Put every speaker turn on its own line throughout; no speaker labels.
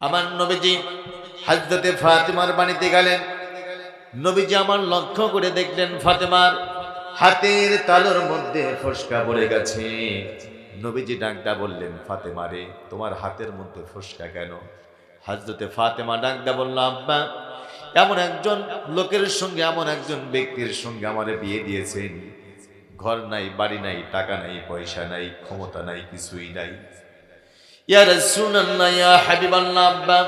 আমার নবীজি হযরতে ফাতেমার বাড়িতে গেলেন। নবীজি আমার লক্ষ্য করে দেখলেন ফাতেমার হাতের তালুর মধ্যে ফোসকা পড়ে গেছে। নবীজি ডাকদা বললেন, ফাতেমা রে, তোমার হাতের মধ্যে ফোসকা কেন? হযরতে ফাতেমা ডাকদা বলল, আব্বা, এমন একজন লোকের সঙ্গে, এমন একজন ব্যক্তির সঙ্গে আমারে বিয়ে দিয়েছেন। ঘর নাই, বাড়ি নাই, টাকা নাই, পয়সা নাই, ক্ষমতা নাই, কিছুই নাই। ইয়া রাসূলুল্লাহ, ইয়া হাবিবাল্লাহ, আব্বা,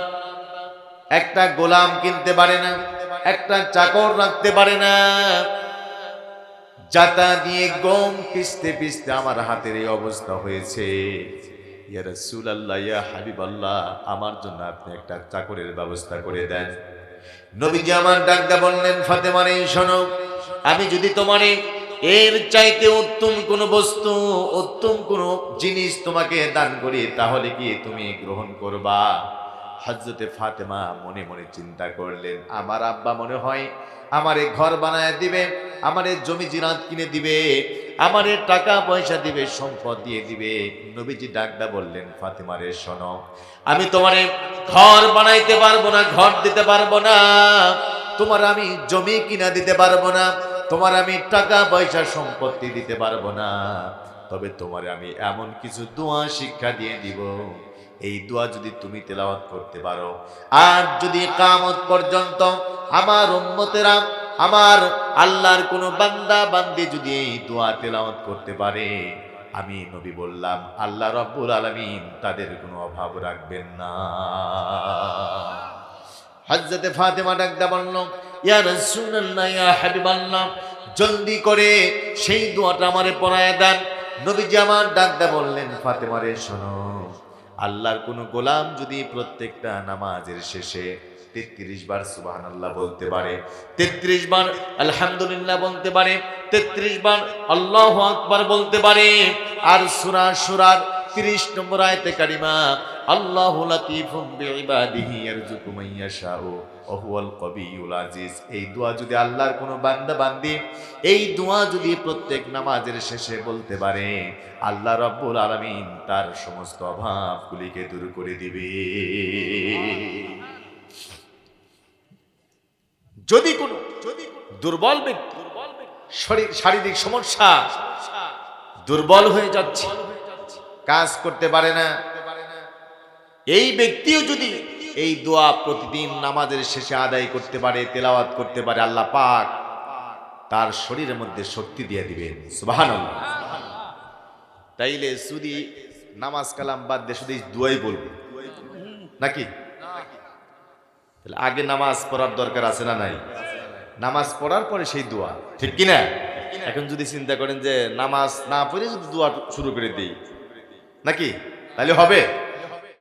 একটা গোলাম কিনতে পারে না, একটা চাকর রাখতে পারে না, জাতা দিয়ে গম পিষতে পিষতে আমার হাতের এই অবস্থা হয়েছে। ইয়া রাসূলুল্লাহ, ইয়া হাবিবাল্লাহ, আমার জন্য আপনি একটা চাকরের ব্যবস্থা করে দেন। নবীজি আমার ডাকদা বললেন, ফাতেমা রে, শোনো, আমি যদি তোমারে এর চাইতে উত্তম কোন বস্তু, উত্তম কোন জিনিস তোমাকে দান করি, তাহলে কি তুমি গ্রহণ করবা? হযরতে ফাতেমা মনে মনে চিন্তা করলেন, আমার আব্বা মনে হয় আমারে ঘর বানায় দিবে, আমারে জমি জিরাত কিনে দিবে, আমারে টাকা পয়সা দিবে, সম্পদ দিয়ে দিবে। নবীজি ডাকদা বললেন, ফাতেমা রে, শোনো, আমি তোমারে ঘর বানাইতে পারবো না, ঘর দিতে পারবো না, তোমার আমি জমি কিনা দিতে পারবো না, তোমার আমি টাকা পয়সা সম্পত্তি দিতে পারবো না। তবে তোমারে আমি এমন কিছু দোয়া শিক্ষা দিয়ে দিব, এই দোয়া যদি তুমি তেলাওয়াত করতে পারো, আর যদি কিয়ামত পর্যন্ত আমার উম্মতেরা, আমার আল্লাহর কোন বান্দা বান্দি যদি এই দোয়া তেলাওয়াত করতে পারে, আমি নবী বললাম, আল্লাহ রাব্বুল আলামিন তাদের কোনো অভাব রাখবেন না। হযরতে ফাতেমা ডাকদা বলল, ইয়া রাসূলুল্লাহ, ইয়া হাবিবাল্লাহ, জলদি করে সেই দোয়াটা আমারে পড়ায় দেন। নবীজি আমার ডাকদা বললেন, ফাতেমা রে, শোনো, আল্লাহর কোন গোলাম যদি প্রত্যেকটা নামাজের শেষে 33 বার সুবহানাল্লাহ বলতে পারে, 33 বার আলহামদুলিল্লাহ বলতে পারে, 33 বার আল্লাহু আকবার বলতে পারে, আর সূরা সূরার 30 নম্বর আয়াতে কারিমা, আল্লাহু লাতীফুম বিইবাদিহি ইয়ারযুকু মান ইয়াশাউ ওয়া হুয়াল কবিয়্যুল আজিজ, এই দোয়া যদি আল্লাহর কোনো বান্দা বান্দি এই দোয়া যদি প্রত্যেক নামাজের শেষে বলতে পারে, আল্লাহ রাব্বুল আলামিন তার সমস্ত অভাবগুলিকে দূর করে দিবে। যদি কোনো দুর্বল ব্যক্তি, শারীরিক সমস্যা, দুর্বল হয়ে যাচ্ছে, কাজ করতে পারে না, এই ব্যক্তিও যদি এই দোয়া প্রতিদিন নামাজের শেষে আদায় করতে পারে, তেলাওয়াত করতে পারে, আল্লাহ পাক তার শরীরের মধ্যে শক্তি দিয়ে দিবেন। সুবহানাল্লাহ। তাইলে শুধু নামাজ কালাম বাদ দিয়ে শুধু দোয়াই বলবো নাকি? তাহলে আগে নামাজ পড়ার দরকার আছে না নাই? নামাজ পড়ার পরে সেই দোয়া, ঠিক কিনা? এখন যদি চিন্তা করেন যে নামাজ না পড়ে যদি দোয়া শুরু করে দিই নাকি, তাহলে হবে?